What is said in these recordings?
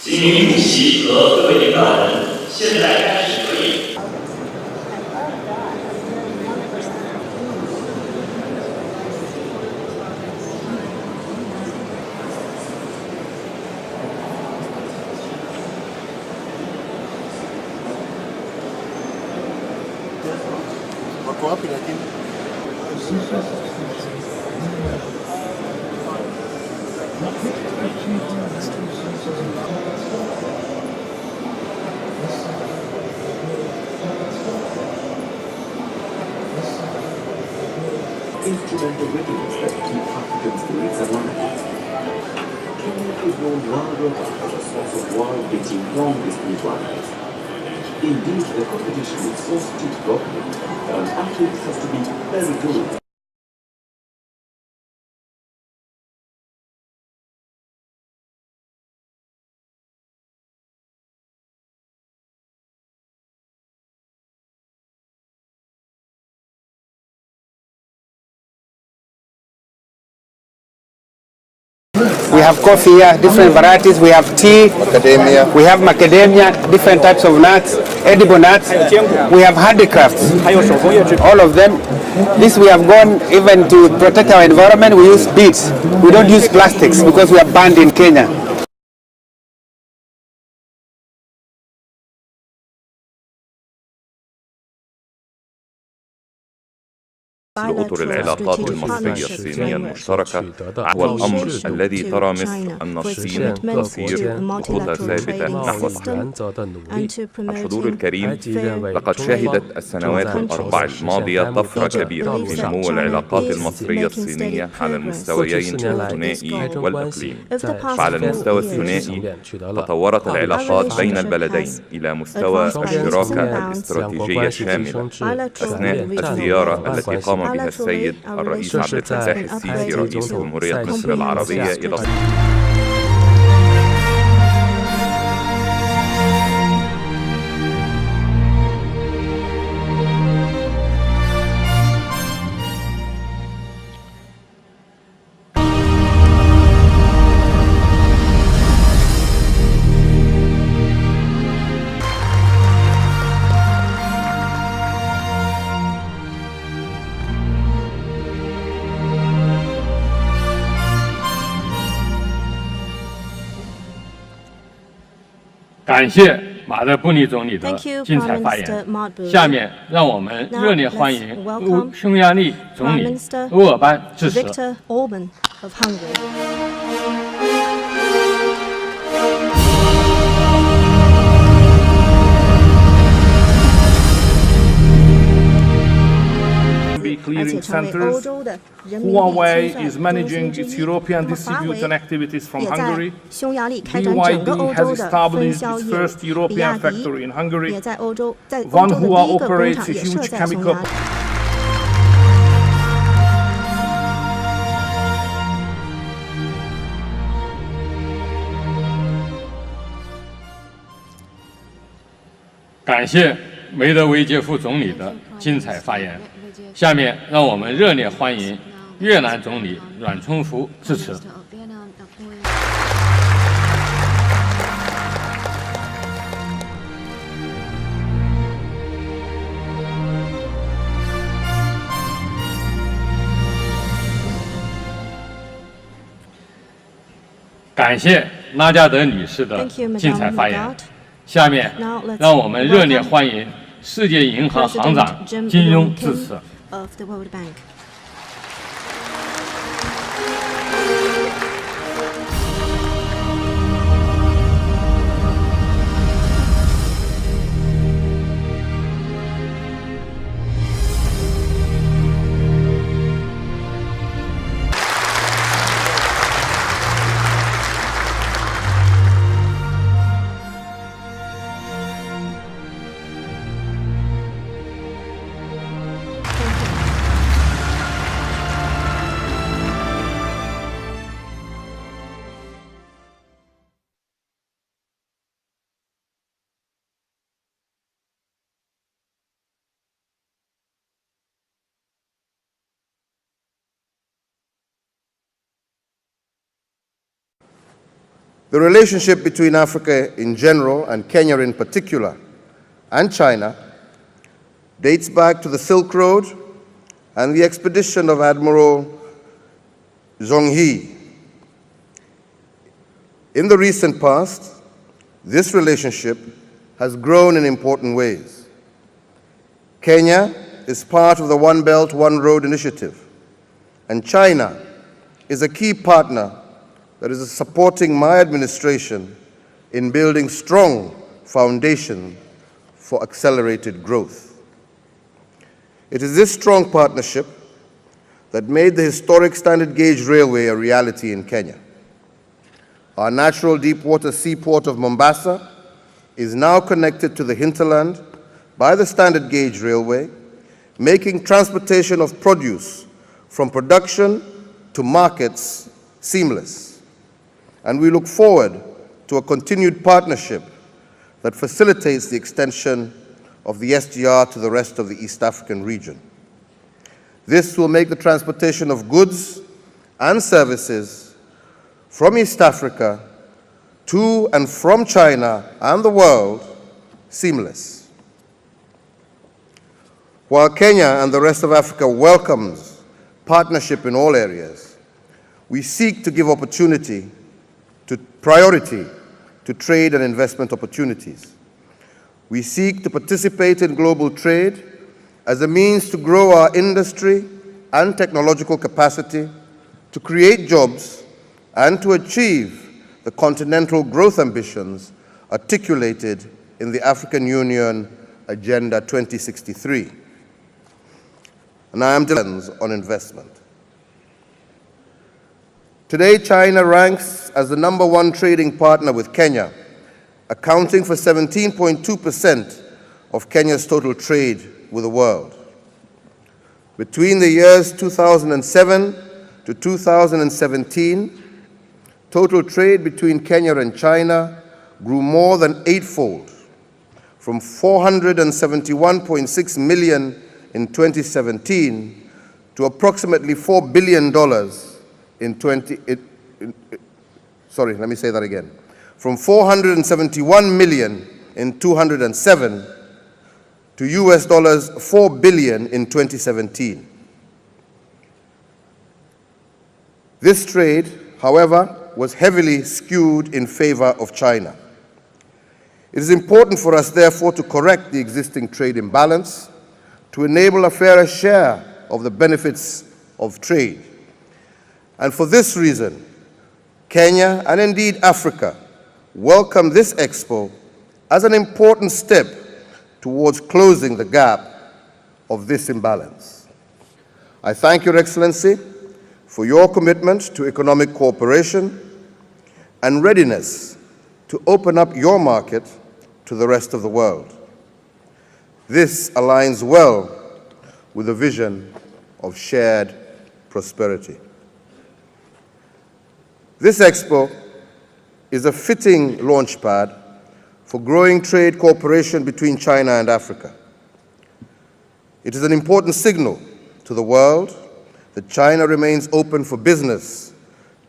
请女主席和各位领导人现在开始合影。Wako wapi lakini? Instrumental rhythms that keep African spirits alive. Kenya is known world over as a source of world-beating long-distance runners. Indeed, the competition is so stiff globally that an athlete has to be very good. We have coffee here, different varieties. We have tea, Macadamia. we have macadamia, different types of nuts, edible nuts. We have handicrafts, all of them. This we have gone even to protect our environment. We use beads. We don't use plastics because we are banned in Kenya. لأطر العلاقات المصرية الصينية المشتركة هو الأمر الذي ترى مصر أن الصين تسير بخطى ثابتة نحو الصين. الحضور الكريم، لقد شهدت السنوات الأربع الماضية طفرة كبيرة في نمو العلاقات المصرية الصينية على المستويين الثنائي والإقليمي. فعلى المستوى الثنائي تطورت العلاقات بين البلدين إلى مستوى الشراكة الاستراتيجية الشاملة أثناء الزيارة التي قام بها السيد الرئيس عبد الفتاح السيسي رئيس جمهورية مصر العربية إلى感谢马德布尼总理的精彩发言。下面让我们热烈欢迎匈牙利总理欧尔班致辞。Clearing centers. Huawei is managing its European distribution activities from Hungary. BYD has established its first European factory in Hungary. Vanhua operates a huge chemical. 感谢梅德韦杰夫总理的精彩发言。下面让我们热烈欢迎越南总理阮充福致辞。感谢拉加德女士的精彩发言。下面让我们热烈欢迎世界银行行长金庸致辞。The relationship between Africa in general and Kenya in particular and China dates back to the Silk Road and the expedition of Admiral Zhonghe. In the recent past, this relationship has grown in important ways. Kenya is part of the One Belt, One Road initiative, and China is a key partner that is supporting my administration in building strong foundation for accelerated growth. It is this strong partnership that made the historic standard gauge railway a reality in Kenya. Our natural deep-water seaport of Mombasa is now connected to the hinterland by the standard gauge railway, making transportation of produce from production to markets seamless. And we look forward to a continued partnership that facilitates the extension of the SGR to the rest of the East African region. This will make the transportation of goods and services from East Africa to and from China and the world seamless. While Kenya and the rest of Africa welcomes partnership in all areas, we seek to give priority to trade and investment opportunities. We seek to participate in global trade as a means to grow our industry and technological capacity, to create jobs, and to achieve the continental growth ambitions articulated in the African Union Agenda 2063. And I am delighted on investment. Today, China ranks as the #1 trading partner with Kenya, accounting for 17.2% of Kenya's total trade with the world. Between the years 2007 to 2017, total trade between Kenya and China grew more than eightfold, from $471.6 million in 2017 to approximately $4 billion from 471 million in 2007 to US $4 billion in 2017. This trade, however, was heavily skewed in favor of China. It is important for us, therefore, to correct the existing trade imbalance to enable a fairer share of the benefits of trade. And for this reason, Kenya, and indeed Africa, welcome this expo as an important step towards closing the gap of this imbalance. I thank Your Excellency for your commitment to economic cooperation and readiness to open up your market to the rest of the world. This aligns well with the vision of shared prosperity. This expo is a fitting launchpad for growing trade cooperation between China and Africa. It is an important signal to the world that China remains open for business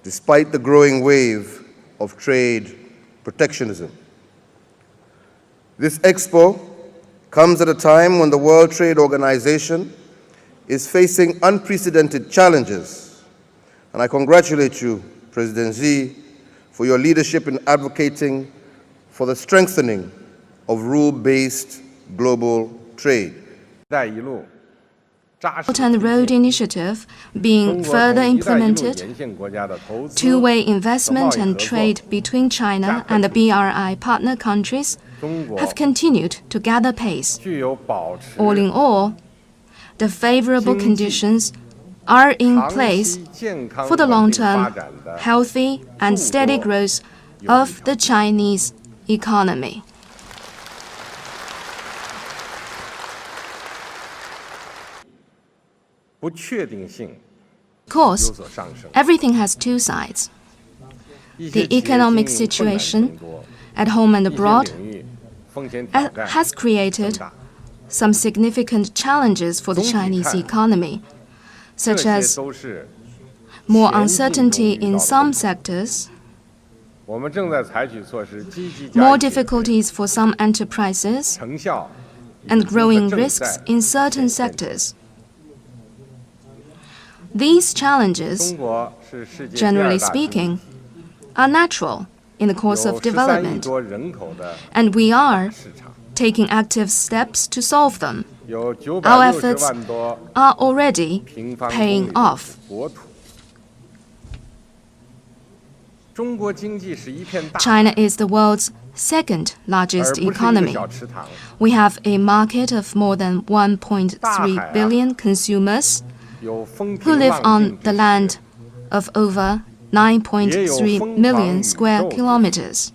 despite the growing wave of trade protectionism. This expo comes at a time when the World Trade Organization is facing unprecedented challenges, and I congratulate you, President Xi, for your leadership in advocating for the strengthening of rule-based global trade. Belt and Road Initiative being further implemented, two-way investment and trade between China and the BRI partner countries have continued to gather pace. All in all, the favorable conditions are in place for the long-term, healthy and steady growth of the Chinese economy. Of course, everything has two sides. The economic situation at home and abroad has created some significant challenges for the Chinese economy, such as more uncertainty in some sectors, more difficulties for some enterprises, and growing risks in certain sectors. These challenges, generally speaking, are natural in the course of development, and we are taking active steps to solve them. Our efforts are already paying off. China is the world's second largest economy. We have a market of more than 1.3 billion consumers who live on the land of over 9.3 million square kilometers.